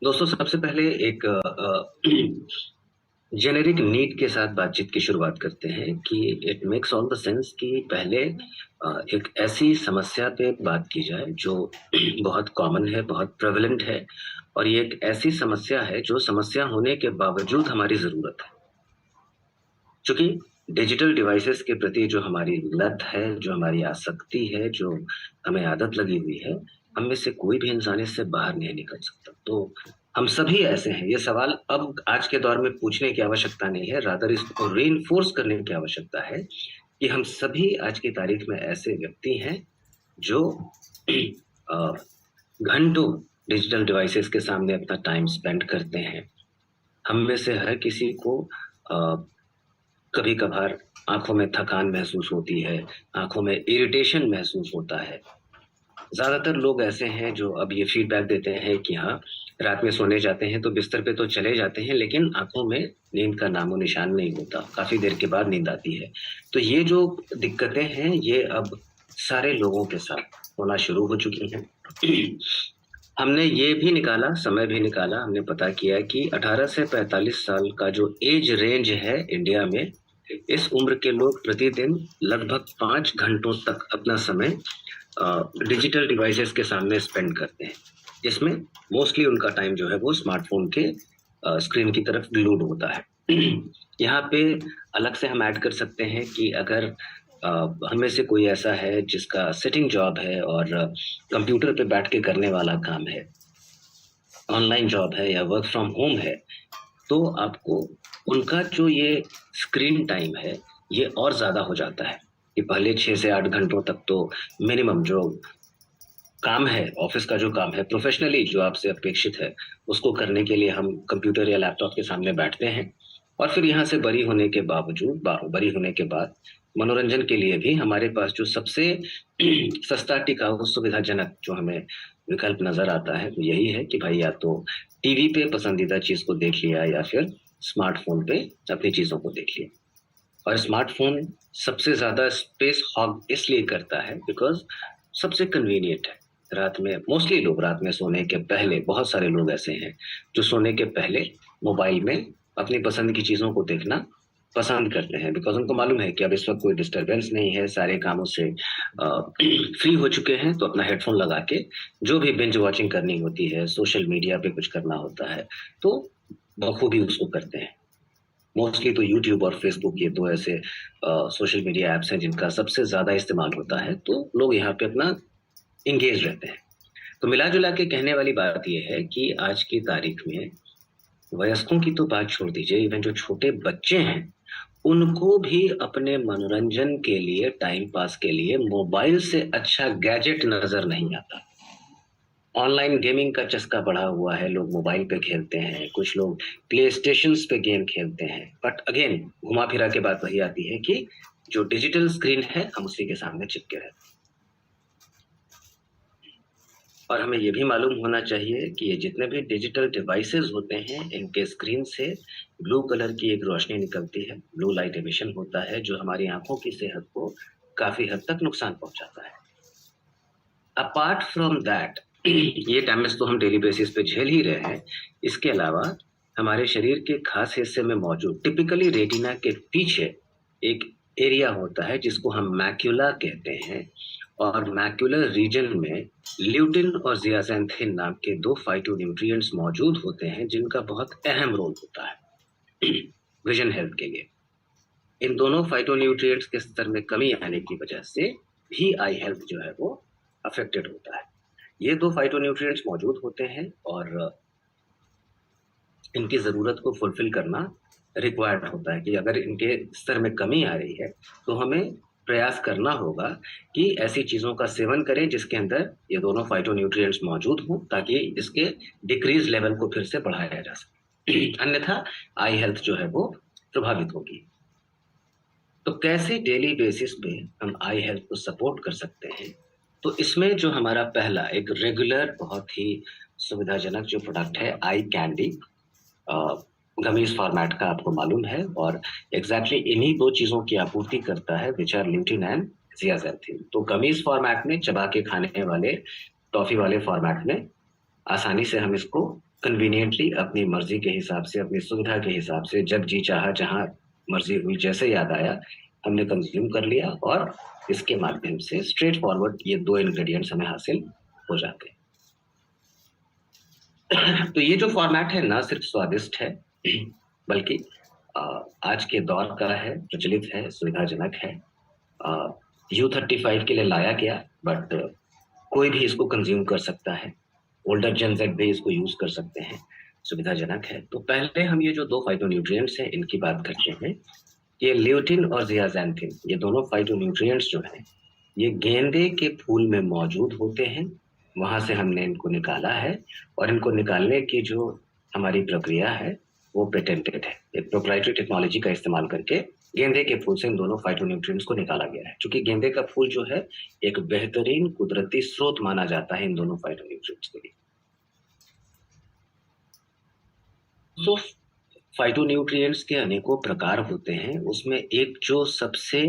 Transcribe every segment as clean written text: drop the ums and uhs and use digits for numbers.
दोस्तों सबसे पहले एक जेनेरिक नीड के साथ बातचीत की शुरुआत करते हैं कि it makes all the sense कि पहले एक ऐसी समस्या पे बात की जाए जो बहुत कॉमन है, बहुत प्रेवलेंट है। और ये एक ऐसी समस्या है जो समस्या होने के बावजूद हमारी ज़रूरत है। चूंकि डिजिटल डिवाइसेस के प्रति जो हमारी लत है, जो हमारी आसक्ति है, जो हमें आदत लगी हुई है, हम में से कोई भी इंसान इससे बाहर नहीं निकल सकता। तो हम सभी ऐसे हैं। ये सवाल अब आज के दौर में पूछने की आवश्यकता नहीं है, रादर इसको रीइंफोर्स करने की आवश्यकता है कि हम सभी आज की तारीख में ऐसे व्यक्ति हैं जो अ, घंटों डिजिटल डिवाइसेस के सामने अपना टाइम स्पेंड करते हैं। हम में से हर किसी को कभी कभार आंखों में थकान महसूस होती है, आंखों में इरिटेशन महसूस होता है। ज्यादातर लोग ऐसे हैं जो अब ये फीडबैक देते हैं कि हाँ, रात में सोने जाते हैं तो बिस्तर पे तो चले जाते हैं लेकिन आंखों में नींद का नामो निशान नहीं होता, काफी देर के बाद नींद आती है। तो ये जो दिक्कतें हैं ये अब सारे लोगों के साथ होना शुरू हो चुकी हैं। हमने ये भी निकाला, समय भी निकाला, हमने पता किया कि 18 से 45 साल का जो एज रेंज है इंडिया में, इस उम्र के लोग प्रतिदिन लगभग 5 घंटों तक अपना समय डिजिटल डिवाइसेस के सामने स्पेंड करते हैं, जिसमें मोस्टली उनका टाइम जो है वो स्मार्टफोन के स्क्रीन की तरफ ग्लूड होता है। यहाँ पे अलग से हम ऐड कर सकते हैं कि अगर हमें से कोई ऐसा है जिसका सिटिंग जॉब है और कंप्यूटर पे बैठ के करने वाला काम है, ऑनलाइन जॉब है या वर्क फ्रॉम होम है, तो आपको उनका जो ये स्क्रीन टाइम है ये और ज़्यादा हो जाता है कि पहले 6 से 8 घंटों तक तो मिनिमम जो काम है, ऑफिस का जो काम है, प्रोफेशनली जो आपसे अपेक्षित है, उसको करने के लिए हम कंप्यूटर या लैपटॉप के सामने बैठते हैं। और फिर यहाँ से बरी होने के बाद मनोरंजन के लिए भी हमारे पास जो सबसे सस्ता टिकाऊ सुविधाजनक जो हमें विकल्प नजर आता है वो यही है कि भाई या तो टीवी पे पसंदीदा चीज को देख लिया या फिर स्मार्टफोन पे अपनी चीजों को देख लिया। और स्मार्टफोन सबसे ज्यादा स्पेस हॉग इसलिए करता है बिकॉज सबसे कन्वीनियंट है। रात में मोस्टली लोग रात में सोने के पहले, बहुत सारे लोग ऐसे हैं जो सोने के पहले मोबाइल में अपनी पसंद की चीजों को देखना पसंद करते हैं, बिकॉज उनको मालूम है कि अब इस वक्त कोई डिस्टरबेंस नहीं है, सारे कामों से फ्री हो चुके हैं, तो अपना हेडफोन लगा के जो भी बिंज वॉचिंग करनी होती है, सोशल मीडिया पे कुछ करना होता है, तो बखूबी उसको करते हैं। मोस्टली तो यूट्यूब और फेसबुक ये दो ऐसे सोशल मीडिया ऐप्स हैं जिनका सबसे ज्यादा इस्तेमाल होता है, तो लोग यहाँ पे अपना इंगेज रहते हैं। तो मिला जुला के कहने वाली बात यह है कि आज की तारीख में वयस्कों की तो बात छोड़ दीजिए, इवन जो छोटे बच्चे हैं उनको भी अपने मनोरंजन के लिए, टाइम पास के लिए मोबाइल से अच्छा गैजेट नजर नहीं आता। ऑनलाइन गेमिंग का चस्का बढ़ा हुआ है, लोग मोबाइल पे खेलते हैं, कुछ लोग प्ले स्टेशन पे गेम खेलते हैं, बट अगेन घुमा फिरा के बात वही आती है कि जो डिजिटल स्क्रीन है हम उसी के सामने चिपके रहते हैं। और हमें ये भी मालूम होना चाहिए कि ये जितने भी डिजिटल डिवाइसेस होते हैं इनके स्क्रीन से ब्लू कलर की एक रोशनी निकलती है, ब्लू लाइट एमिशन होता है, जो हमारी आंखों की सेहत को काफी हद तक नुकसान पहुंचाता है। अपार्ट फ्रॉम दैट, ये डैमेज तो हम डेली बेसिस पे झेल ही रहे हैं। इसके अलावा हमारे शरीर के खास हिस्से में मौजूद टिपिकली रेटिना के पीछे एक एरिया होता है जिसको हम मैक्यूला कहते हैं, और मैक्यूलर रीजन में ल्यूटिन और जियासेंथिन नाम के दो फाइटोन्यूट्रिएंट्स मौजूद होते हैं जिनका बहुत अहम रोल होता है विजन हेल्थ के लिए। इन दोनों फाइटोन्यूट्रिएंट्स के स्तर में कमी आने की वजह से भी आई हेल्थ जो है वो अफेक्टेड होता है। ये दो फाइटोन्यूट्रिएंट्स मौजूद होते हैं और इनकी ज़रूरत को फुलफिल करना रिक्वायर्ड होता है कि अगर इनके स्तर में कमी आ रही है तो हमें प्रयास करना होगा कि ऐसी चीज़ों का सेवन करें जिसके अंदर ये दोनों फाइटोन्यूट्रिएंट्स मौजूद हों, ताकि इसके डिक्रीज लेवल को फिर से बढ़ाया जा सके। अन्यथा आई हेल्थ जो है वो प्रभावित होगी। तो कैसे डेली बेसिस पे हम आई हेल्थ को सपोर्ट कर सकते हैं? तो इसमें जो हमारा पहला एक रेगुलर बहुत ही सुविधाजनक जो प्रोडक्ट है, आई कैंडी, गमीज फॉर्मेट का आपको मालूम है, और एग्जैक्टली इन्हीं दो चीज़ों की आपूर्ति करता है विच आर ल्यूटिन एंड जियासेंथिन। तो गमीज फॉर्मेट में चबा के खाने वाले, टॉफी वाले फॉर्मेट में आसानी से हम इसको कन्वीनियंटली अपनी मर्जी के हिसाब से, अपनी सुविधा के हिसाब से, जब जी चाहा, जहां मर्जी हुई, जैसे याद आया हमने कंज्यूम कर लिया, और इसके माध्यम से स्ट्रेट फॉरवर्ड ये दो इंग्रेडिएंट्स हमें हासिल हो जाते हैं। तो ये जो फॉर्मेट है ना सिर्फ स्वादिष्ट है, बल्कि आज के दौर का है, प्रचलित है, सुविधाजनक है। U35 के लिए लाया गया, बट कोई भी इसको कंज्यूम कर सकता है, ओल्डर जेन जेड भी इसको यूज कर सकते हैं, सुविधाजनक है। तो पहले हम ये जो दो फाइटोन्यूट्रिएंट्स हैं इनकी बात करते हैं। ये ल्यूटिन और जियाज़ैंथिन, ये दोनों फाइटोन्यूट्रिएंट्स जो हैं ये गेंदे के फूल में मौजूद होते हैं। वहां से हमने इनको निकाला है, और इनको निकालने की जो हमारी प्रक्रिया है वो पेटेंटेड है। एक प्रोप्राइटरी टेक्नोलॉजी का इस्तेमाल करके गेंदे के फूल से इन दोनों फाइटोन्यूट्रिएंट्स को निकाला गया है, क्योंकि गेंदे का फूल जो है एक बेहतरीन कुदरती स्रोत माना जाता है इन दोनों फाइटोन्यूट्रिएंट्स के लिए। तो फाइटोन्यूट्रिएंट्स के अनेकों प्रकार होते हैं, उसमें एक जो सबसे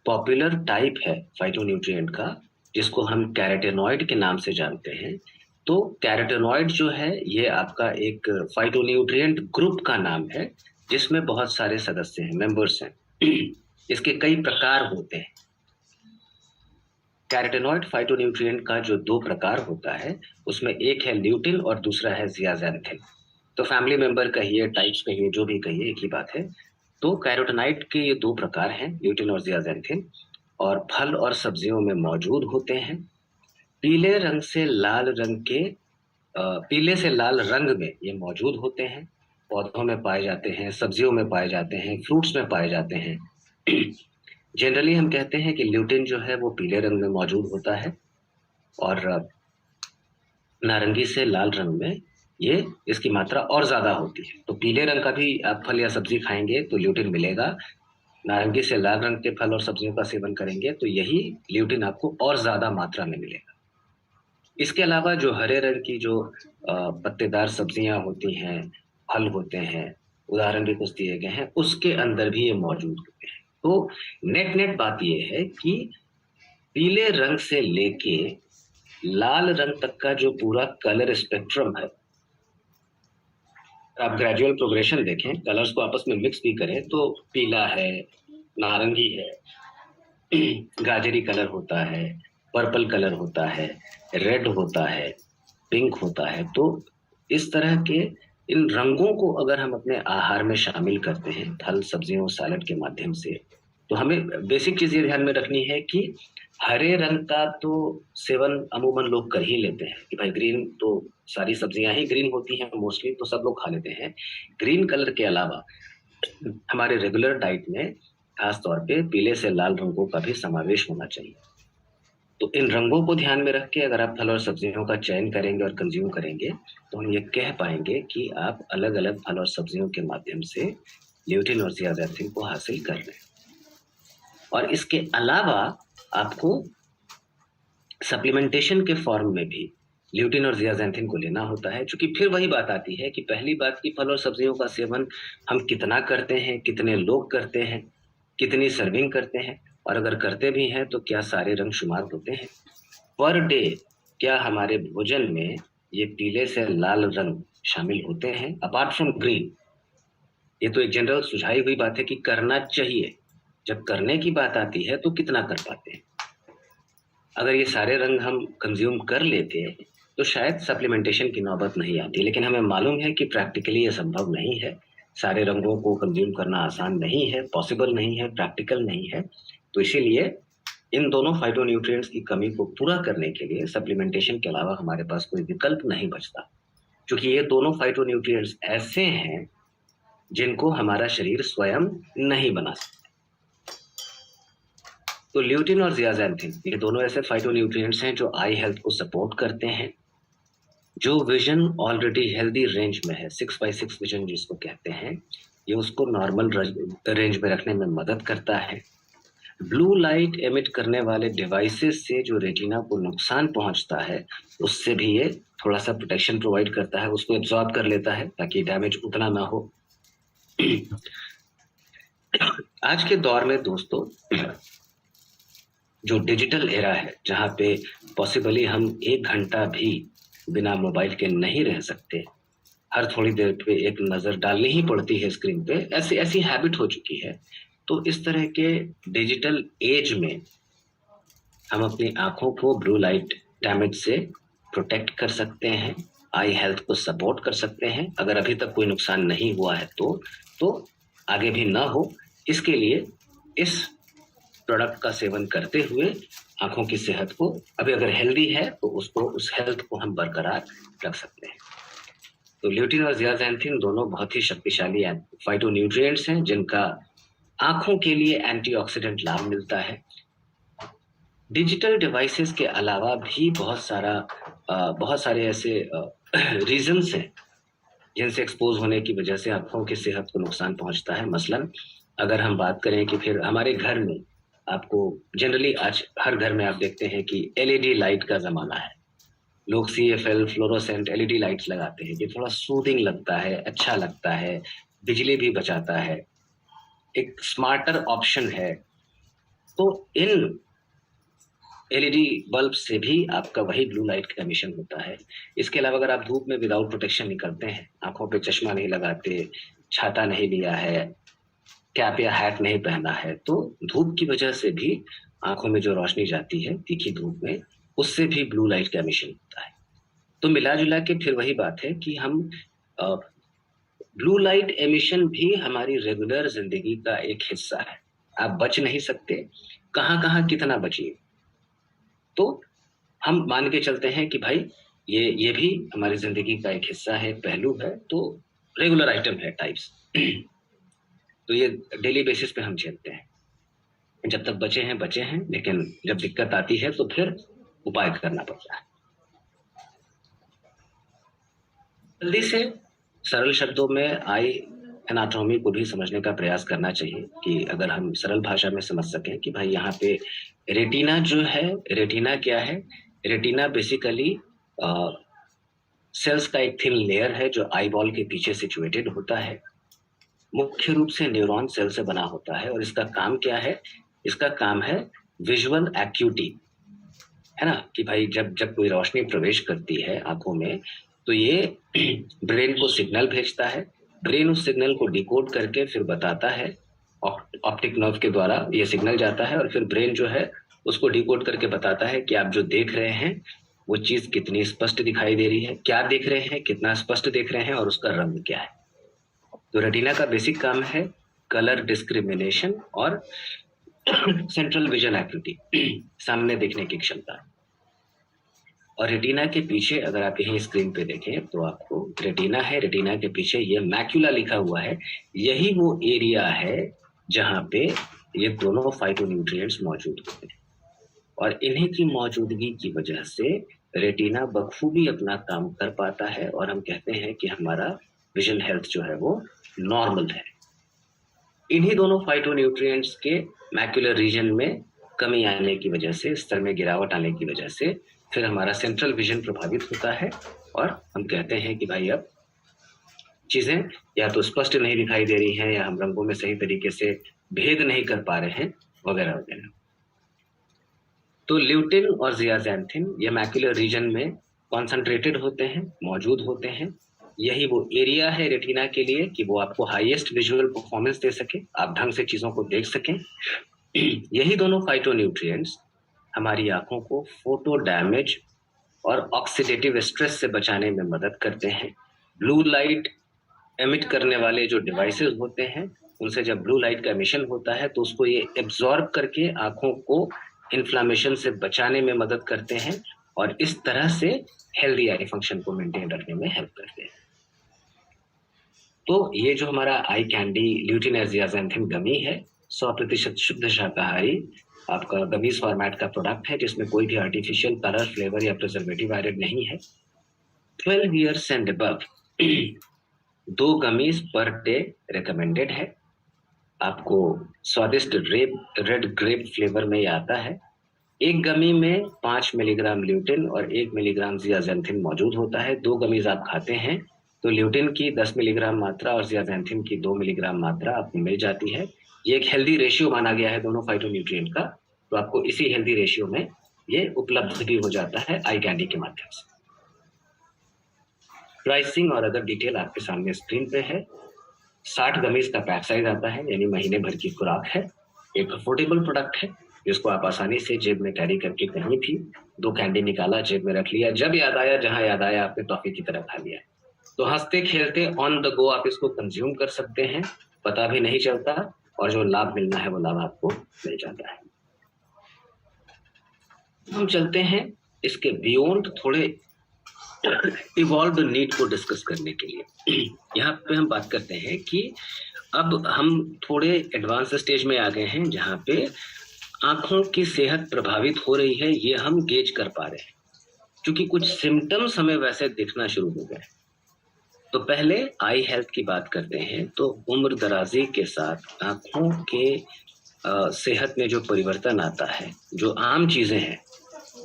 पॉपुलर टाइप है फाइटोन्यूट्रिएंट का, जिसको हम कैरोटेनॉइड के नाम से जानते हैं। तो कैरोटेनॉइड जो है ये आपका एक फाइटोन्यूट्रिएंट ग्रुप का नाम है, जिसमें बहुत सारे सदस्य हैं, मेंबर्स हैं। इसके कई प्रकार होते हैं। कैरोटेनॉइड फाइटोन्यूट्रिएंट का जो दो प्रकार होता है, उसमें एक है ल्यूटिन और दूसरा है जियाज़ैंथिन। तो फैमिली मेंबर कहिए, टाइप्स कहिए, जो भी कहिए, एक ही बात है। तो कैरोटेनॉइड के ये दो प्रकार हैं, ल्यूटिन और जियाज़ैंथिन, और फल और सब्जियों में मौजूद होते हैं। पीले रंग से लाल रंग के पीले से लाल रंग में ये मौजूद होते हैं। पौधों में पाए जाते हैं, सब्जियों में पाए जाते हैं, फ्रूट्स में पाए जाते हैं। जनरली हम कहते हैं कि ल्यूटिन जो है वो पीले रंग में मौजूद होता है, और नारंगी से लाल रंग में ये इसकी मात्रा और ज्यादा होती है। तो पीले रंग का भी आप फल या सब्जी खाएंगे तो ल्यूटिन मिलेगा, नारंगी से लाल रंग के फल और सब्जियों का सेवन करेंगे तो यही ल्यूटिन आपको और ज्यादा मात्रा में मिलेगा। इसके अलावा जो हरे रंग की जो पत्तेदार सब्जियां होती हैं, फल होते हैं, उदाहरण भी कुछ दिए गए हैं, उसके अंदर भी ये मौजूद होते हैं। तो नेट बात ये है कि पीले रंग से लेके लाल रंग तक का जो पूरा कलर स्पेक्ट्रम है, आप ग्रेजुअल प्रोग्रेशन देखें, कलर्स को आपस में मिक्स भी करें तो पीला है, नारंगी है, गाजरी कलर होता है, पर्पल कलर होता है, रेड होता है, पिंक होता है। तो इस तरह के इन रंगों को अगर हम अपने आहार में शामिल करते हैं फल सब्जियों सैलड के माध्यम से, तो हमें बेसिक चीज ये ध्यान में रखनी है कि हरे रंग का तो सेवन अमूमन लोग कर ही लेते हैं कि भाई ग्रीन, तो सारी सब्जियां ही ग्रीन होती हैं मोस्टली, तो सब लोग खा लेते हैं। ग्रीन कलर के अलावा हमारे रेगुलर डाइट में खास तौर पे पीले से लाल रंगों का भी समावेश होना चाहिए। तो इन रंगों को ध्यान में रख के अगर आप फल और सब्जियों का चयन करेंगे और कंज्यूम करेंगे तो हम ये कह पाएंगे कि आप अलग अलग फल और सब्जियों के माध्यम से ल्यूटिन और जियाज़ैंथिन को हासिल कर रहे हैं। और इसके अलावा आपको सप्लीमेंटेशन के फॉर्म में भी ल्यूटिन और जियाज़ैंथिन को लेना होता है, क्योंकि फिर वही बात आती है कि पहली बात की फल और सब्जियों का सेवन हम कितना करते हैं, कितने लोग करते हैं, कितनी सर्विंग करते हैं, और अगर करते भी हैं तो क्या सारे रंग शुमार होते हैं पर डे, क्या हमारे भोजन में ये पीले से लाल रंग शामिल होते हैं अपार्ट फ्रॉम ग्रीन। ये तो एक जनरल सुझाई हुई बात है कि करना चाहिए, जब करने की बात आती है तो कितना कर पाते हैं। अगर ये सारे रंग हम कंज्यूम कर लेते तो शायद सप्लीमेंटेशन की नौबत नहीं आती, लेकिन हमें मालूम है कि प्रैक्टिकली ये संभव नहीं है, सारे रंगों को कंज्यूम करना आसान नहीं है, पॉसिबल नहीं है, प्रैक्टिकल नहीं है। तो इसीलिए इन दोनों फाइटोन्यूट्रिएंट्स की कमी को पूरा करने के लिए सप्लीमेंटेशन के अलावा हमारे पास कोई विकल्प नहीं बचता, क्योंकि ये दोनों फाइटोन्यूट्रिएंट्स ऐसे हैं जिनको हमारा शरीर स्वयं नहीं बना सकता। तो ल्यूटिन और जियाज़ैंथिन ये दोनों ऐसे फाइटोन्यूट्रिएंट्स हैं जो आई हेल्थ को सपोर्ट करते हैं, जो विजन ऑलरेडी हेल्दी रेंज में है, 6x6 विजन जिसको कहते हैं, ये उसको नॉर्मल रेंज में रखने में मदद करता है। ब्लू लाइट एमिट करने वाले डिवाइसेस से जो रेटिना को नुकसान पहुंचता है उससे भी ये थोड़ा सा प्रोटेक्शन प्रोवाइड करता है, उसको एब्जॉर्ब कर लेता है ताकि डैमेज उतना ना हो। आज के दौर में दोस्तों जो डिजिटल एरा है, जहाँ पे पॉसिबली हम 1 घंटा भी बिना मोबाइल के नहीं रह सकते, हर थोड़ी देर पे एक नजर डालनी ही पड़ती है स्क्रीन पे, ऐसी ऐसी हैबिट हो चुकी है। तो इस तरह के डिजिटल एज में हम अपनी आंखों को ब्लू लाइट डैमेज से प्रोटेक्ट कर सकते हैं, आई हेल्थ को सपोर्ट कर सकते हैं। अगर अभी तक कोई नुकसान नहीं हुआ है तो आगे भी ना हो, इसके लिए इस प्रोडक्ट का सेवन करते हुए आंखों की सेहत को, अभी अगर हेल्दी है तो उसको, उस हेल्थ को हम बरकरार रख सकते हैं। तो ल्यूटिन और ज़ियाज़ैंथिन दोनों बहुत ही शक्तिशाली फाइटोन्यूट्रिएंट्स हैं जिनका आंखों के लिए एंटीऑक्सीडेंट लाभ मिलता है। डिजिटल डिवाइसेस के अलावा भी बहुत सारे ऐसे रीजंस हैं जिनसे एक्सपोज होने की वजह से आंखों की सेहत को नुकसान पहुंचता है। मसलन अगर हम बात करें कि फिर हमारे घर में, आपको जनरली आज हर घर में आप देखते हैं कि एलईडी लाइट का जमाना है। लोग सीएफएल फ्लोरोसेंट एलईडी लाइट्स लगाते हैं। ये थोड़ा सूदिंग लगता है, अच्छा लगता है, बिजली भी बचाता है, एक स्मार्टर ऑप्शन है। तो इन एलईडी बल्ब से भी आपका वही ब्लू लाइट का एमिशन होता है। इसके अलावा अगर आप धूप में विदाउट प्रोटेक्शन निकलते हैं, आंखों पे चश्मा नहीं लगाते, छाता नहीं लिया है, कैप या हैट नहीं पहना है, तो धूप की वजह से भी आंखों में जो रोशनी जाती है तीखी धूप में, उससे भी ब्लू लाइट का एमिशन होता है। तो मिला जुला के फिर वही बात है कि हम ब्लू लाइट एमिशन भी हमारी रेगुलर जिंदगी का एक हिस्सा है। आप बच नहीं सकते, कहाँ कहाँ कितना बचिए। तो हम मान के चलते हैं कि भाई ये भी हमारी जिंदगी का एक हिस्सा है, पहलू है, तो रेगुलर आइटम है, टाइप्स। तो ये डेली बेसिस पे हम झेलते हैं। जब तक बचे हैं, लेकिन जब दिक्कत आती है तो फिर उपाय करना पड़ता है। जल्दी से सरल शब्दों में आई एनाटॉमी को भी समझने का प्रयास करना चाहिए कि अगर हम सरल भाषा में समझ सकें कि भाई यहाँ पे रेटिना जो है, रेटिना क्या है? रेटिना बेसिकली सेल्स का एक थिन लेयर है जो आई बॉल के पीछे सिचुएटेड होता है। मुख्य रूप से न्यूरॉन सेल से बना होता है और इसका काम क्या है? इसका काम है विजुअल एक्यूटी, है ना, कि भाई जब कोई रोशनी प्रवेश करती है आंखों में तो ये ब्रेन को सिग्नल भेजता है। ब्रेन उस सिग्नल को डिकोड करके फिर बताता है, ऑप्टिक नर्व के द्वारा ये सिग्नल जाता है और फिर ब्रेन जो है उसको डिकोड करके बताता है कि आप जो देख रहे हैं वो चीज कितनी स्पष्ट दिखाई दे रही है, क्या देख रहे हैं, कितना स्पष्ट देख रहे हैं और उसका रंग क्या है। तो रेटिना का बेसिक काम है कलर डिस्क्रिमिनेशन और सेंट्रल विजन एक्यूटी, सामने देखने की क्षमता। और रेटिना के पीछे अगर आप यहीं स्क्रीन पे देखें तो आपको रेटिना है, रेटिना के पीछे ये मैक्यूला लिखा हुआ है। यही वो एरिया है जहां पे ये दोनों फाइटोन्यूट्रिएंट्स मौजूद होते हैं और इन्हीं की मौजूदगी की वजह से रेटिना बखूबी अपना काम कर पाता है और हम कहते हैं कि हमारा विजन हेल्थ जो है वो नॉर्मल है। इन्हीं दोनों फाइटोन्यूट्रिएंट्स के मैक्यूलर रीजन में कमी आने की वजह से, स्तर में गिरावट आने की वजह से फिर हमारा सेंट्रल विजन प्रभावित होता है और हम कहते हैं कि भाई अब चीजें या तो स्पष्ट नहीं दिखाई दे रही हैं या हम रंगों में सही तरीके से भेद नहीं कर पा रहे हैं, वगैरह वगैरह। तो ल्यूटिन और ज़ियाज़ैंथिन ये मैक्यूलर रीजन में कॉन्सेंट्रेटेड होते हैं, मौजूद होते हैं। यही वो एरिया है रेटिना के लिए कि वो आपको हाईएस्ट विजुअल परफॉर्मेंस दे सके, आप ढंग से चीजों को देख सकें। यही दोनों फाइटोन्यूट्रिएंट्स हमारी आंखों को फोटो डैमेज और ऑक्सीडेटिव स्ट्रेस से बचाने में मदद करते हैं। ब्लू लाइट एमिट करने वाले जो डिवाइसेस होते हैं उनसे जब ब्लू लाइट का एमिशन होता है तो उसको ये एब्जॉर्ब करके आंखों को इन्फ्लामेशन से बचाने में मदद करते हैं और इस तरह से हेल्दी आई फंक्शन को मेंटेन रखने में हेल्प करते हैं। तो ये जो हमारा आई कैंडी ल्यूटिन और ज़ियाज़ैंथिन गमी है, 100% शुद्ध शाकाहारी आपका गमीज फॉर्मेट का प्रोडक्ट है जिसमें कोई भी आर्टिफिशियल कलर, फ्लेवर या प्रिजर्वेटिव एडेड नहीं है। 12 years and above 2 gummies per day recommended है। आपको स्वादिष्ट रेड ग्रेप फ्लेवर में ये आता है। एक गमी में 5 मिलीग्राम ल्यूटिन और 1 मिलीग्राम ज़ियाज़ैंथिन मौजूद होता है। 2 गमीज आप खाते हैं तो ल्यूटिन की 10 मिलीग्राम मात्रा और ज़ियाज़ैंथिन की 2 मिलीग्राम मात्रा आपको मिल जाती है। ये एक हेल्दी रेशियो माना गया है दोनों फाइटोन्यूट्रिएंट का, तो आपको इसी हेल्दी रेशियो में ये उपलब्ध भी हो जाता है आई कैंडी के माध्यम से। प्राइसिंग और अदर डिटेल आपके सामने स्क्रीन पे है। 60 गमीज का पैक साइज आता है, यानी महीने भर की खुराक है। एक अफोर्डेबल प्रोडक्ट है जिसको आप आसानी से जेब में कैरी करके कहीं भी 2 कैंडी निकाला, जेब में रख लिया, जब याद आया, जहां याद आया आपने टॉफी की तरह खा लिया। तो हंसते खेलते ऑन द गो आप इसको कंज्यूम कर सकते हैं, पता भी नहीं चलता, और जो लाभ मिलना है वो लाभ आपको मिल जाता है। हम चलते हैं इसके बियॉन्ड थोड़े इवॉल्व नीड को डिस्कस करने के लिए। यहाँ पे हम बात करते हैं कि अब हम थोड़े एडवांस स्टेज में आ गए हैं जहाँ पे आंखों की सेहत प्रभावित हो रही है, ये हम गेज कर पा रहे हैं, क्योंकि कुछ सिम्टम्स हमें वैसे दिखना शुरू हो गए। तो पहले आई हेल्थ की बात करते हैं। तो उम्र दराजी के साथ आंखों के सेहत में जो परिवर्तन आता है, जो आम चीजें हैं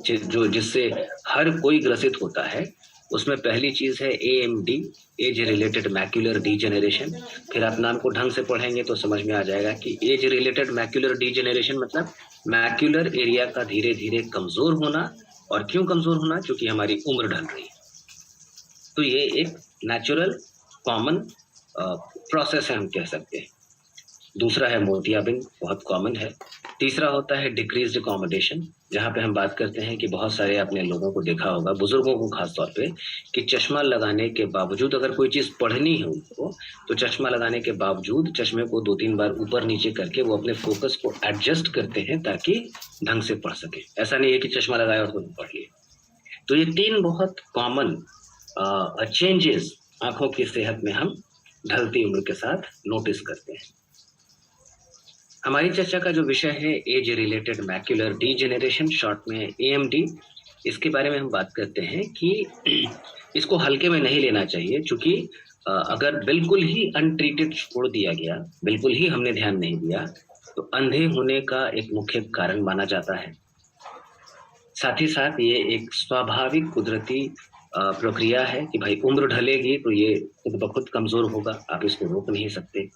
जिससे हर कोई ग्रसित होता है, उसमें पहली चीज है AMD, age related macular degeneration. फिर आप नाम को ढंग से पढ़ेंगे तो समझ में आ जाएगा कि एज रिलेटेड मैक्यूलर डीजेनरेशन मतलब मैक्यूलर एरिया का धीरे धीरे कमजोर होना। और क्यों कमजोर होना? क्योंकि हमारी उम्र ढल रही है। तो ये एक नेचुरल कॉमन प्रोसेस है, हम कह सकते हैं। दूसरा है मोतियाबिंद, बहुत कॉमन है। तीसरा होता है डिक्रीज्ड अकोमोडेशन, जहाँ पे हम बात करते हैं कि बहुत सारे आपने लोगों को देखा होगा, बुजुर्गों को खास तौर पे, कि चश्मा लगाने के बावजूद अगर कोई चीज पढ़नी है उनको, तो चश्मा लगाने के बावजूद चश्मे को 2-3 बार ऊपर नीचे करके वो अपने फोकस को एडजस्ट करते हैं ताकि ढंग से पढ़ सके। ऐसा नहीं है कि चश्मा लगाया और खुद पढ़ लिए। तो ये 3 बहुत कॉमन चेंजेस आंखों की सेहत में हम ढलती उम्र के साथ नोटिस करते हैं। हमारी चर्चा का जो विषय है age related macular degeneration, short में AMD, इसके बारे में हम बात करते हैं कि इसको हल्के में नहीं लेना चाहिए, क्योंकि अगर बिल्कुल ही अनट्रीटेड छोड़ दिया गया, बिल्कुल ही हमने ध्यान नहीं दिया, तो अंधे होने का एक मुख्य कारण माना जाता है। साथ ही साथ ये एक स्वाभाविक कुदरती प्रक्रिया है कि भाई उम्र ढलेगी तो ये खुद ब खुद कमजोर होगा, आप इसको रोक नहीं सकते।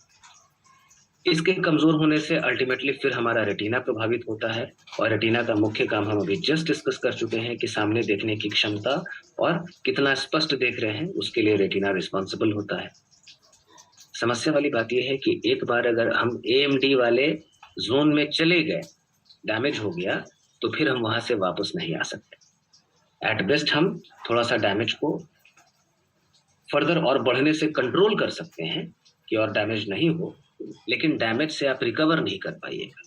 इसके कमजोर होने से अल्टीमेटली फिर हमारा रेटिना प्रभावित होता है, और रेटिना का मुख्य काम हम अभी जस्ट डिस्कस कर चुके हैं कि सामने देखने की क्षमता और कितना स्पष्ट देख रहे हैं, उसके लिए रेटिना रिस्पॉन्सिबल होता है। समस्या वाली बात यह है कि एक बार अगर हम AMD वाले जोन में चले गए, डैमेज हो गया, तो फिर हम वहां से वापस नहीं आ सकते। एट बेस्ट हम थोड़ा सा डैमेज को फर्दर और बढ़ने से कंट्रोल कर सकते हैं कि और डैमेज नहीं हो, लेकिन डैमेज से आप रिकवर नहीं कर पाइएगा।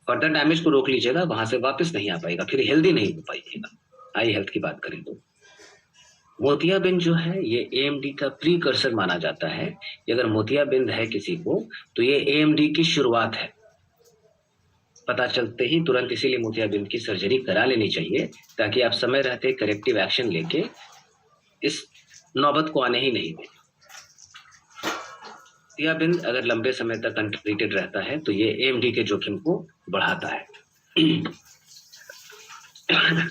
फर्दर डैमेज को रोक लीजिएगा, वहां से वापस नहीं आ पाएगा, फिर हेल्दी नहीं हो पाइएगा। आई हेल्थ की बात करें तो मोतियाबिंद जो है ये AMD का प्रीकर्सर माना जाता है कि अगर मोतियाबिंद है किसी को तो ये AMD की शुरुआत है। पता चलते ही तुरंत इसीलिए मोतियाबिंद की सर्जरी करा लेनी चाहिए, ताकि आप समय रहते करेक्टिव एक्शन लेके इस नौबत को आने ही नहीं दें। मोतियाबिंद अगर लंबे समय तक अनट्रीटेड रहता है तो ये AMD के जोखिम को बढ़ाता है।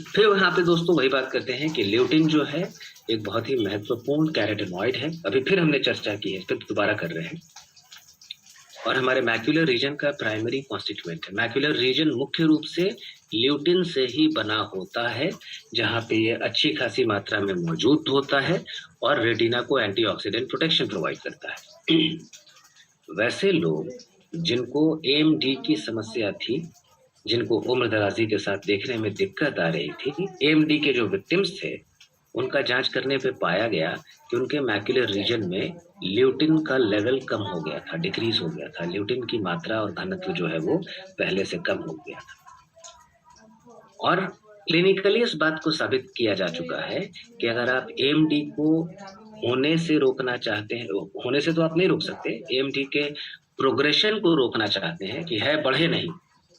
फिर यहाँ पे दोस्तों वही बात करते हैं कि ल्यूटिन जो है एक बहुत ही महत्वपूर्ण कैरोटिनॉइड है। अभी फिर हमने चर्चा की है, फिर दोबारा कर रहे हैं। और हमारे मैक्यूलर रीजन का प्राइमरी कॉन्स्टिट्यूएंट है। मैक्यूलर रीजन मुख्य रूप से ल्यूटिन से ही बना होता है, जहाँ पे ये अच्छी खासी मात्रा में मौजूद होता है और रेटिना को एंटीऑक्सीडेंट प्रोटेक्शन प्रोवाइड करता है। वैसे लोग जिनको AMD की समस्या थी, जिनको उम्र दराजी के साथ देखने में दिक्कत आ रही थी, AMD के जो विक्टिम्स थे, उनका जांच करने पे पाया गया कि उनके मैक्यूलर रीजन में ल्यूटिन का लेवल कम हो गया था, डिक्रीज हो गया था। ल्यूटिन की मात्रा और घनत्व जो है वो पहले से कम हो गया था। और क्लिनिकली इस बात को साबित किया जा चुका है कि अगर आप AMD को होने से रोकना चाहते हैं, होने से तो आप नहीं रोक सकते, AMD के प्रोग्रेशन को रोकना चाहते हैं कि है बढ़े नहीं,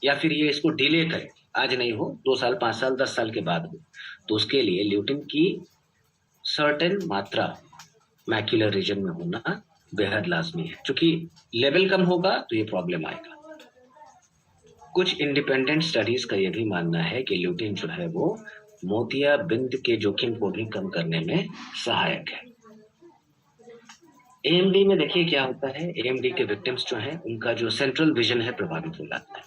या फिर ये इसको डिले करे, आज नहीं हो 2 साल 5 साल 10 साल के बाद हो, तो उसके लिए ल्यूटिन की सर्टेन मात्रा मैक्यूलर रीजन में होना बेहद लाजमी है। क्योंकि लेवल कम होगा तो ये प्रॉब्लम आएगा। कुछ इंडिपेंडेंट स्टडीज का ये भी मानना है कि ल्यूटिन जो है वो मोतियाबिंद के जोखिम को भी कम करने में सहायक है। AMD में देखिए क्या होता है, AMD के विक्टिम्स जो हैं उनका जो सेंट्रल विजन है प्रभावित हो जाता है।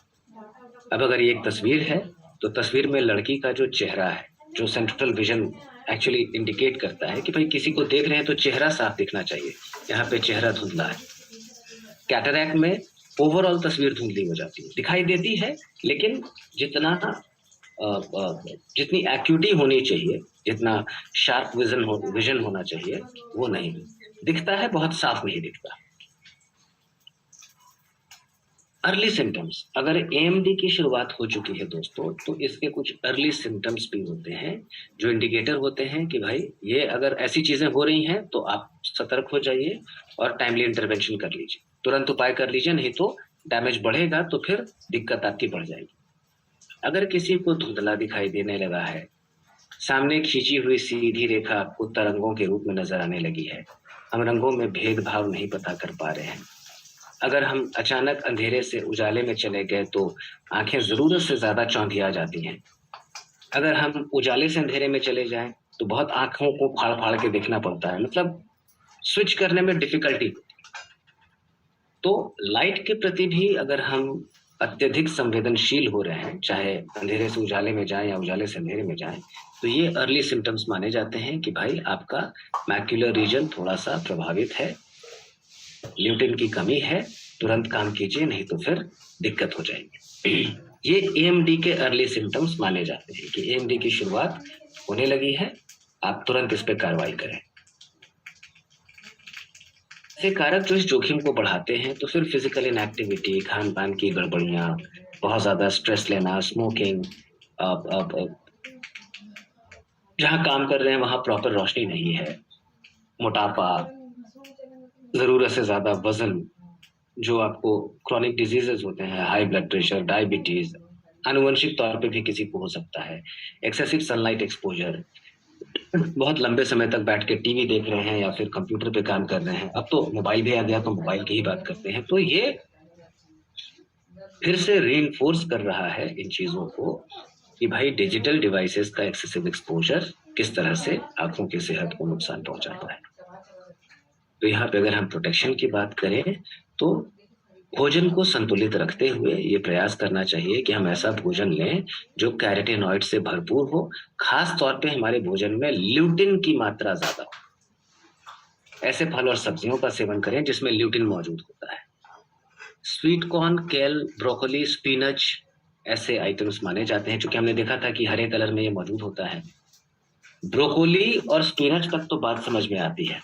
अब अगर ये एक तस्वीर है तो तस्वीर में लड़की का जो चेहरा है, जो सेंट्रल विजन एक्चुअली इंडिकेट करता है कि भाई किसी को देख रहे हैं तो चेहरा साफ दिखना चाहिए, यहाँ पे चेहरा धुंधला है। कैटरैक्ट में ओवरऑल तस्वीर धुंधली हो जाती है, दिखाई देती है लेकिन जितना जितनी एक्यूटी होनी चाहिए, जितना शार्प विजन होना चाहिए वो नहीं दिखता है, बहुत साफ नहीं दिखता। अर्ली सिम्टम्स, अगर एएमडी की शुरुआत हो चुकी है दोस्तों, तो इसके कुछ अर्ली सिम्टम्स भी होते हैं जो इंडिकेटर होते हैं कि भाई ये अगर ऐसी चीजें हो रही हैं तो आप सतर्क हो जाइए और टाइमली इंटरवेंशन कर लीजिए, तुरंत उपाय कर लीजिए, नहीं तो डैमेज बढ़ेगा तो फिर दिक्कत आपकी बढ़ जाएगी। अगर किसी को धुंधला दिखाई देने लगा है, सामने खींची हुई सीधी रेखा आपको तरंगों के रूप में नजर आने लगी है, हम रंगों में भेदभाव नहीं पता कर पा रहे हैं, अगर हम अचानक अंधेरे से उजाले में चले गए तो आंखें जरूरत से ज्यादा चौंधिया जाती हैं, अगर हम उजाले से अंधेरे में चले जाएं तो बहुत आंखों को फाड़ फाड़ के देखना पड़ता है, मतलब स्विच करने में डिफिकल्टी। तो लाइट के प्रति भी अगर हम अत्यधिक संवेदनशील हो रहे हैं, चाहे अंधेरे से उजाले में जाएं या उजाले से अंधेरे में जाएं, तो ये अर्ली सिम्टम्स माने जाते हैं कि भाई आपका मैक्युलर रीजन थोड़ा सा प्रभावित है, ल्यूटिन की कमी है, तुरंत काम कीजिए नहीं तो फिर दिक्कत हो जाएगी। ये एएमडी के अर्ली सिम्टम्स माने जाते हैं कि एएमडी की शुरुआत होने लगी है, आप तुरंत इस पे कार्रवाई करें। ऐसे कारक जो इस जोखिम को बढ़ाते हैं तो फिर फिजिकल इनएक्टिविटी, खान पान की गड़बड़ियां, बहुत ज्यादा स्ट्रेस लेना, स्मोकिंग, जहां काम कर रहे हैं वहां प्रॉपर रोशनी नहीं है, मोटापा, जरूरत से ज्यादा वजन, जो आपको क्रॉनिक डिजीजेस होते हैं, हाई ब्लड प्रेशर, डायबिटीज, आनुवंशिक तौर पे भी किसी को हो सकता है, एक्सेसिव सनलाइट एक्सपोजर, बहुत लंबे समय तक बैठ के टीवी देख रहे हैं या फिर कंप्यूटर पे काम कर रहे हैं, अब तो मोबाइल भी आ गया तो मोबाइल की ही बात करते हैं, तो ये फिर से रीइंफोर्स कर रहा है इन चीजों को कि भाई डिजिटल डिवाइसेस का एक्सेसिव एक्सपोजर किस तरह से आंखों की सेहत को नुकसान पहुंचाता है। तो यहाँ पे अगर हम प्रोटेक्शन की बात करें तो भोजन को संतुलित रखते हुए ये प्रयास करना चाहिए कि हम ऐसा भोजन लें जो कैरोटीनॉइड से भरपूर हो, खास तौर पे हमारे भोजन में ल्यूटिन की मात्रा ज्यादा हो। ऐसे फल और सब्जियों का सेवन करें जिसमें ल्यूटिन मौजूद होता है। स्वीट कॉर्न, केल, ब्रोकोली, स्पिनच ऐसे आइटम्स माने जाते हैं, चूंकि हमने देखा था कि हरे कलर में ये मौजूद होता है। ब्रोकोली और स्पिनच तक तो बात समझ में आती है,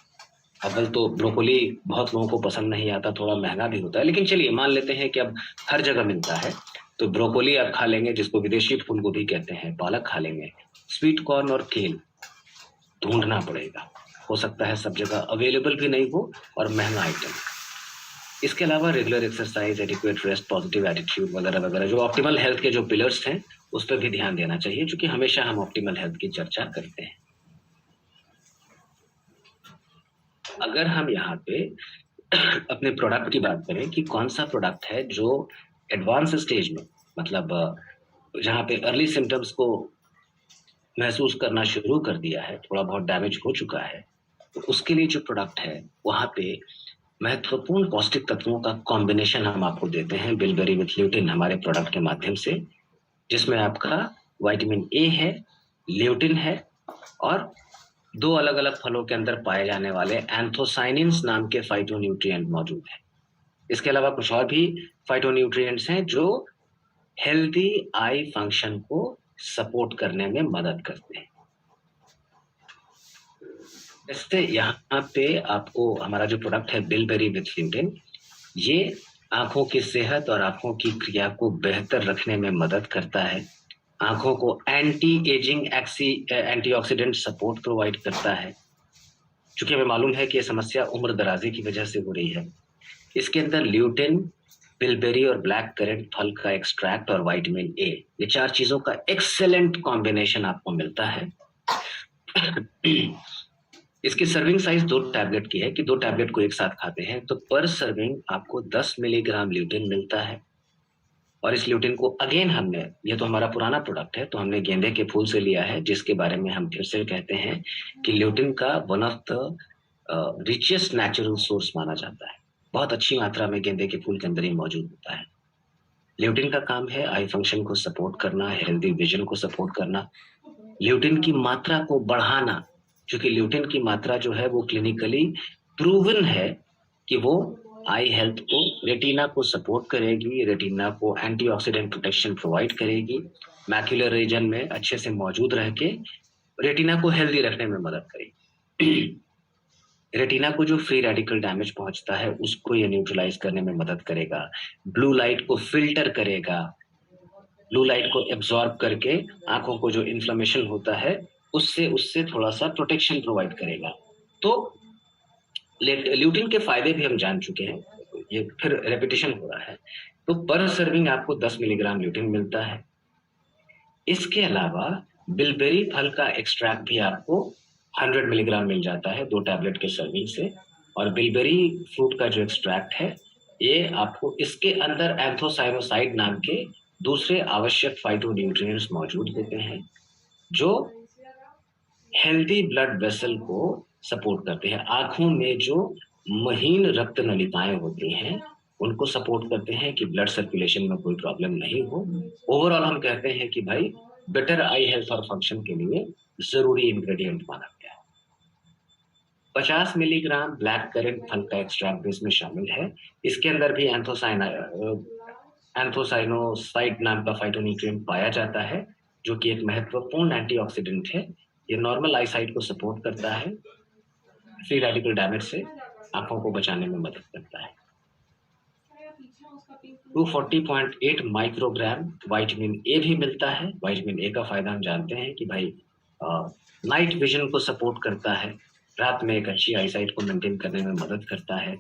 अव्वल तो ब्रोकोली बहुत लोगों को पसंद नहीं आता, थोड़ा महंगा भी होता है, लेकिन चलिए मान लेते हैं कि अब हर जगह मिलता है तो ब्रोकोली आप खा लेंगे, जिसको विदेशी फूल गोभी कहते हैं, पालक खा लेंगे। स्वीट कॉर्न और केल ढूंढना पड़ेगा, हो सकता है सब जगह अवेलेबल भी नहीं हो और महंगा आइटम। इसके अलावा regular exercise, adequate rest, positive attitude वगैरह वगैरह, जो ऑप्टिमल हेल्थ के जो पिलर्स हैं उस पर भी ध्यान देना चाहिए, क्योंकि हमेशा हम ऑप्टिमल हेल्थ की चर्चा करते हैं। अगर हम यहाँ पे अपने प्रोडक्ट की बात करें कि कौन सा प्रोडक्ट है जो एडवांस स्टेज में, मतलब जहाँ पे अर्ली सिम्टम्स को महसूस करना शुरू कर दिया है, थोड़ा बहुत डैमेज हो चुका है, तो उसके लिए जो प्रोडक्ट है वहाँ पे महत्वपूर्ण पौष्टिक तत्वों का कॉम्बिनेशन हम आपको देते हैं बिलबेरी विथ ल्यूटिन हमारे प्रोडक्ट के माध्यम से, जिसमें आपका विटामिन ए है, ल्यूटिन है और दो अलग अलग फलों के अंदर पाए जाने वाले एंथोसाइनिन्स नाम के फाइटोन्यूट्रिएंट मौजूद हैं। इसके अलावा कुछ और भी फाइटोन्यूट्रिएंट्स हैं जो हेल्दी आई फंक्शन को सपोर्ट करने में मदद करते हैं। जैसे यहाँ पे आपको हमारा जो प्रोडक्ट है बिलबेरी विथ ल्यूटिन, ये आंखों की सेहत और आंखों की क्रिया को बेहतर रखने में मदद करता है, आंखों को anti ageing antioxidant support provide करता है, क्योंकि हमें मालूम है कि यह समस्या उम्र दराजी की वजह से हो रही है। इसके अंदर ल्यूटिन, बिलबेरी और ब्लैक करेंट फल का एक्सट्रैक्ट और विटामिन ए, ये चार चीजों का एक्सेलेंट कॉम्बिनेशन आपको मिलता है। इसकी सर्विंग साइज 2 टैबलेट की है कि 2 टैबलेट को एक साथ खाते हैं तो पर सर्विंग आपको 10 मिलीग्राम ल्यूटिन मिलता है। और इस ल्यूटिन को अगेन हमने, ये तो हमारा पुराना प्रोडक्ट है, तो हमने गेंदे के फूल से लिया है, जिसके बारे में हम फिर से कहते हैं कि ल्यूटिन का one of the richest natural source माना जाता है। बहुत अच्छी मात्रा में गेंदे के फूल के अंदर ही मौजूद होता है। ल्यूटिन का काम है आई फंक्शन को सपोर्ट करना, हेल्दी विजन को सपोर्ट करना, ल्यूटिन की मात्रा को बढ़ाना, क्योंकि ल्यूटिन की मात्रा जो है वो क्लिनिकली प्रूवन है कि वो आई हेल्थ को, रेटिना को सपोर्ट करेगी, रेटिना को एंटीऑक्सीडेंट प्रोटेक्शन प्रोवाइड करेगी, मैक्यूलर रीजन में अच्छे से मौजूद रह के रेटिना को हेल्दी रखने में मदद करेगी। रेटिना को जो फ्री रेडिकल डैमेज पहुंचता है उसको ये न्यूट्रलाइज करने में मदद करेगा, ब्लू लाइट को फिल्टर करेगा, ब्लू लाइट को एब्जॉर्ब करके आंखों को जो इन्फ्लेमेशन होता है उससे उससे थोड़ा सा प्रोटेक्शन प्रोवाइड करेगा। तो ल्यूटिन के फायदे भी हम जान चुके हैं, ये फिर रेपिटेशन हो रहा है। तो पर सर्विंग आपको 10 मिलीग्राम ल्यूटिन मिलता है। इसके अलावा बिलबेरी फल का एक्सट्रैक्ट भी आपको 100 मिलीग्राम मिल जाता है 2 टैबलेट के सर्विंग से। और बिलबेरी फ्रूट का जो एक्सट्रैक्ट है ये आपको, इसके अंदर एंथोसाइनोसाइड नाम के दूसरे आवश्यक फाइटोन्यूट्रिएंट्स मौजूद होते हैं जो हेल्दी ब्लड वेसल को सपोर्ट करते हैं। आंखों में जो महीन रक्त नलिकाएं होती हैं उनको सपोर्ट करते हैं कि ब्लड सर्कुलेशन में कोई प्रॉब्लम नहीं हो। ओवरऑल हम कहते हैं कि भाई बेटर आई हेल्थ और फंक्शन के लिए जरूरी इंग्रेडिएंट माना गया है। 50 मिलीग्राम ब्लैक करेंट फल का एक्सट्रैक्ट इसमें शामिल है। इसके अंदर भी एंथोसाइनोसाइड नाम का फाइटोन्यूट्रिएंट पाया जाता है जो कि एक महत्वपूर्ण एंटीऑक्सीडेंट है। ये नॉर्मल आईसाइट को सपोर्ट करता है, फ्री रेडिकल डैमेज से आंखों को बचाने में मदद करता है। 240.8 माइक्रोग्राम विटामिन ए भी मिलता है। विटामिन ए का फायदा हम जानते हैं कि भाई नाइट विजन को सपोर्ट करता है, रात में एक अच्छी आईसाइट को मेंटेन करने में मदद करता है,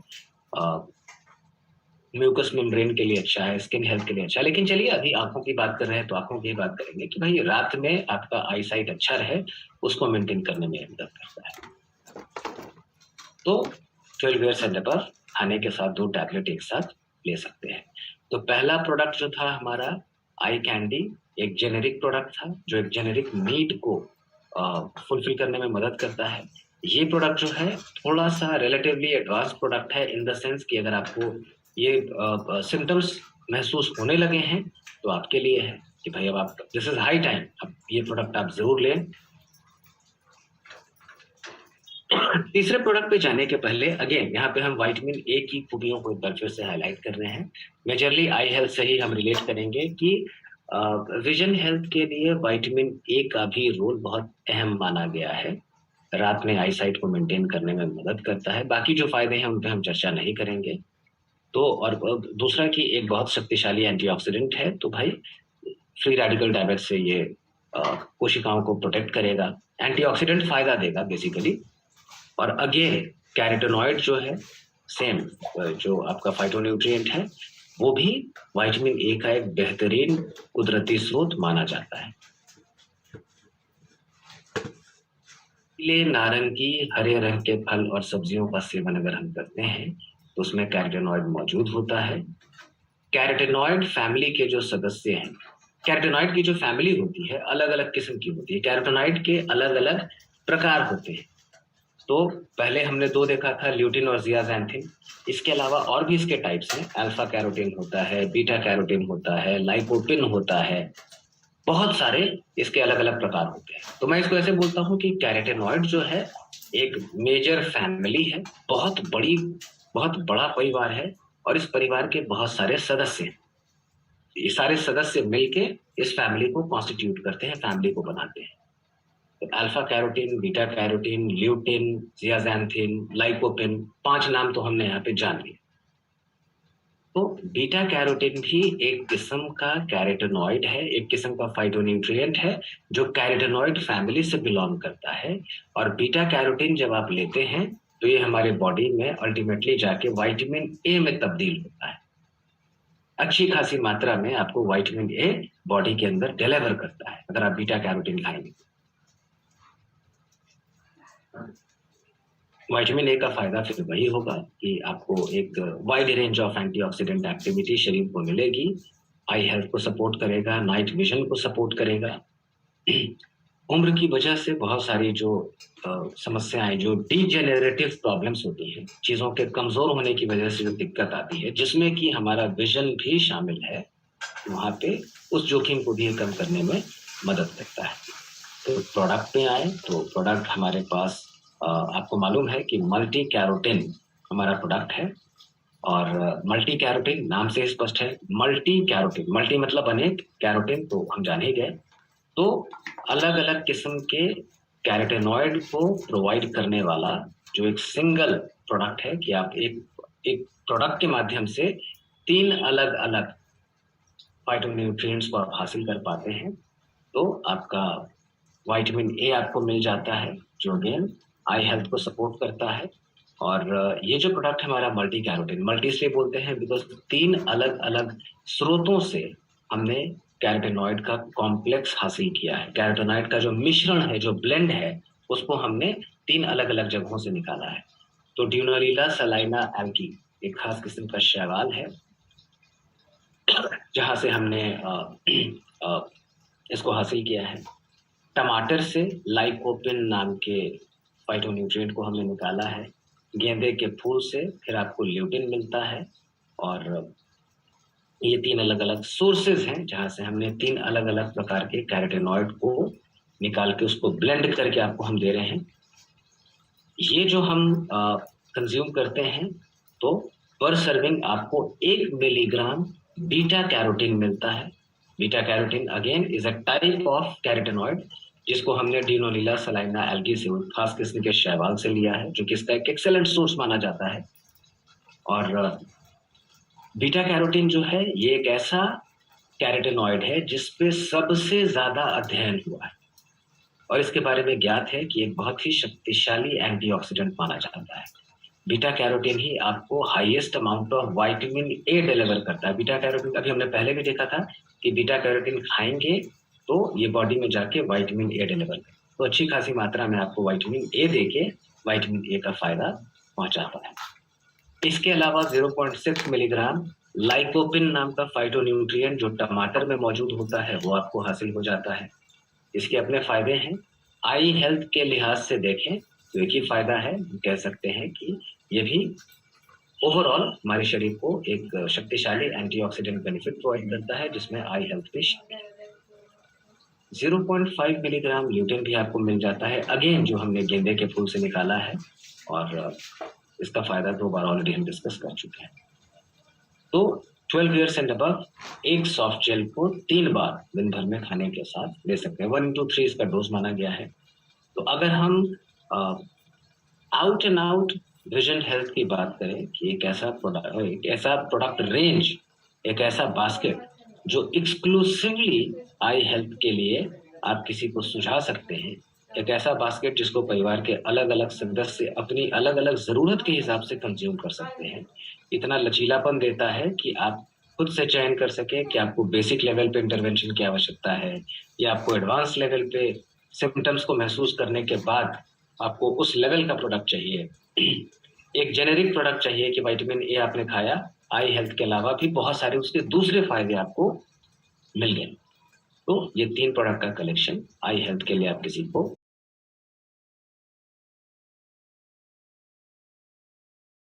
म्यूकस मेम्ब्रेन के लिए अच्छा है, स्किन हेल्थ के लिए अच्छा है। लेकिन चलिए अभी आंखों की बात कर रहे हैं तो आंखों की बात करेंगे कि भाई रात में आपका आईसाइट अच्छा रहे उसको मेंटेन करने में मदद करता है। तो 12 ईयर्स एंड अबव खाने के साथ 2 टैबलेट एक साथ ले सकते हैं। तो पहला प्रोडक्ट जो था हमारा आई कैंडी, एक जेनेरिक प्रोडक्ट था जो एक जेनेरिक नीड को फुलफिल करने में मदद करता है। ये प्रोडक्ट जो है थोड़ा सा रिलेटिवली एडवांस प्रोडक्ट है इन द सेंस कि अगर आपको ये सिम्टम्स महसूस होने लगे हैं तो आपके लिए है कि भाई अब आप, दिस इज हाई टाइम, अब ये प्रोडक्ट आप जरूर लें। तीसरे प्रोडक्ट पे जाने के पहले अगेन यहाँ पे हम विटामिन ए की खूबियों को एक बार फिर से हाईलाइट कर रहे हैं। मेजरली आई हेल्थ से ही हम रिलेट करेंगे कि विजन हेल्थ के लिए विटामिन ए का भी रोल बहुत अहम माना गया है। रात में आई साइट को मेंटेन करने में मदद करता है। बाकी जो फायदे हैं उन पर हम चर्चा नहीं करेंगे। तो और दूसरा कि एक बहुत शक्तिशाली एंटीऑक्सीडेंट है, तो भाई फ्री रेडिकल डैमेज से ये कोशिकाओं को प्रोटेक्ट करेगा, एंटीऑक्सीडेंट फायदा देगा बेसिकली। और अगेन कैरोटीनॉइड जो है सेम जो आपका फाइटोन्यूट्रिएंट है वो भी विटामिन ए का एक बेहतरीन कुदरती स्रोत माना जाता है। पीले, नारंगी, हरे रंग के फल और सब्जियों का सेवन अगर हम करते हैं तो उसमें कैरोटीनॉइड मौजूद होता है। कैरोटीनॉइड फैमिली के जो सदस्य हैं, कैरोटीनॉइड की जो फैमिली होती है अलग अलग किस्म की होती है। कैरोटीनॉइड के अलग अलग प्रकार होते हैं। तो पहले हमने 2 देखा था, ल्यूटिन और जियाज़ैंथिन। इसके अलावा और भी इसके टाइप्स हैं, अल्फा कैरोटीन होता है, बीटा कैरोटीन होता है, लाइकोपिन होता है, बहुत सारे इसके अलग अलग प्रकार होते हैं। तो मैं इसको ऐसे बोलता हूँ कि कैरोटीनॉइड जो है एक मेजर फैमिली है, बहुत बड़ा परिवार है और इस परिवार के बहुत सारे सदस्य हैं। ये सारे सदस्य मिलके इस फैमिली को कॉन्स्टिट्यूट करते हैं, फैमिली को बनाते हैं। तो alpha carotene, beta carotene, lutein, zeaxanthin, lycopene, 5 नाम तो हमने यहाँ पे जान लिए। तो बीटा कैरोटीन भी एक किस्म का कैरोटीनॉइड है, एक किस्म का फाइटोन्यूट्रिएंट है जो कैरोटीनॉइड फैमिली से बिलोंग करता है। और बीटा कैरोटीन जब आप लेते हैं तो ये हमारे बॉडी में अल्टीमेटली जाके विटामिन ए में तब्दील होता है। अच्छी खासी मात्रा में आपको विटामिन ए बॉडी के अंदर डिलीवर करता है अगर आप बीटा कैरोटीन खाएंगे। विटामिन ए का फायदा फिर वही होगा कि आपको एक wide range of antioxidant activity शरीर को मिलेगी, आई हेल्थ को सपोर्ट करेगा, नाइट विजन को सपोर्ट करेगा। उम्र की वजह से बहुत सारी जो समस्याएं, जो डीजेनरेटिव प्रॉब्लम्स होती हैं, चीज़ों के कमज़ोर होने की वजह से जो दिक्कत आती है जिसमें कि हमारा विजन भी शामिल है, वहाँ पे उस जोखिम को भी कम करने में मदद करता है। तो प्रोडक्ट पे आए तो प्रोडक्ट हमारे पास आपको मालूम है कि मल्टी कैरोटीन हमारा प्रोडक्ट है। और मल्टी कैरोटीन नाम से स्पष्ट है, मल्टी कैरोटीन, मल्टी मतलब अनेक, कैरोटीन तो हम जान ही गए। तो अलग अलग किस्म के कैरोटीनॉइड को प्रोवाइड करने वाला जो एक सिंगल प्रोडक्ट है कि आप एक प्रोडक्ट के माध्यम से 3 अलग अलग फाइटोन्यूट्रिएंट्स को आप हासिल कर पाते हैं। तो आपका विटामिन ए आपको मिल जाता है जो अगेन आई हेल्थ को सपोर्ट करता है। और ये जो प्रोडक्ट है हमारा मल्टी कैरोटीन, मल्टी इसलिए बोलते हैं बिकॉज 3 अलग अलग स्रोतों से हमने कैरोटीनॉइड का कॉम्प्लेक्स हासिल किया है। कैरोटीनॉइड का जो मिश्रण है, जो ब्लेंड है, उसको हमने 3 अलग अलग जगहों से निकाला है। तो ड्यूनोलिला सलाइना एल्गी एक खास किस्म का शैवाल है जहां से हमने इसको हासिल किया है। टमाटर से लाइकोपिन नाम के फाइटोन्यूट्रिएंट को हमने निकाला है। गेंदे के फूल से फिर आपको ल्यूटिन मिलता है। और ये 3 अलग अलग सोर्सेज हैं जहां से हमने 3 अलग अलग प्रकार के कैरोटीनॉइड को निकाल के उसको ब्लेंड करके आपको हम दे रहे हैं। ये जो हम कंज्यूम करते हैं तो पर सर्विंग आपको 1 मिलीग्राम बीटा कैरोटीन मिलता है। Beta carotene again is a type of carotenoid जिसको हमने ड्यूनोलिला सलाइना एल्गी से, खास किस्म के शैवाल से लिया है, जो कि इसका एक एक्सेलेंट सोर्स माना जाता है। और बीटा कैरोटीन जो है ये एक ऐसा कैरोटीनॉइड है जिसपे सबसे ज्यादा अध्ययन हुआ है और इसके बारे में ज्ञात है कि एक बहुत ही शक्तिशाली एंटीऑक्सीडेंट माना जाता है। बीटा कैरोटीन ही आपको highest amount of vitamin A deliver करता है। बीटा कैरोटीन अभी हमने पहले भी देखा था कि बीटा कैरोटीन खाएंगे तो ये बॉडी में जाके विटामिन ए डिलीवर करता है। तो अच्छी खासी मात्रा में आपको विटामिन ए देके विटामिन ए का फायदा पहुंचाता है। इसके अलावा 0.6 मिलीग्राम लाइकोपिन नाम का फाइटोन्यूट्रिएंट जो टमाटर में मौजूद होता है वो आपको हासिल हो जाता है। इसके अपने फायदे हैं। आई हेल्थ के लिहाज से देखें तो एक ही फायदा है, कह सकते हैं कि ये भी ओवरऑल हमारे शरीर को एक शक्तिशाली एंटीऑक्सीडेंट बेनिफिट प्रोवाइड करता है जिसमें आई हेल्थ भी शामिल है। 0.5 मिलीग्राम ल्यूटिन भी आपको मिल जाता है, अगेन जो हमने गेंदे के फूल से निकाला है और इसका फायदा 2 बार ऑलरेडी हम डिस्कस कर चुके हैं। तो 12 ईयर्स एंड अबव एक सॉफ्ट जेल को 3 बार दिन भर में खाने के साथ ले सकते हैं। 1/3 इसका डोज माना गया है। तो अगर हम out and out vision health की बात करें कि एक ऐसा प्रोडक्ट रेंज, एक ऐसा बास्केट जो एक्सक्लूसिवली आई हेल्थ के लिए आप किसी को सुझा सकते हैं, एक ऐसा बास्केट जिसको परिवार के अलग अलग सदस्य अपनी अलग अलग जरूरत के हिसाब से कंज्यूम कर सकते हैं, इतना लचीलापन देता है कि आप खुद से चयन कर सके कि आपको बेसिक लेवल पे इंटरवेंशन की आवश्यकता है या आपको एडवांस लेवल पे सिम्टम्स को महसूस करने के बाद आपको उस लेवल का प्रोडक्ट चाहिए। एक जेनेरिक प्रोडक्ट चाहिए कि विटामिन ए आपने खाया, आई हेल्थ के अलावा भी बहुत सारे उसके दूसरे फायदे आपको मिल गए। तो ये 3 प्रोडक्ट का कलेक्शन आई हेल्थ के लिए आप किसी को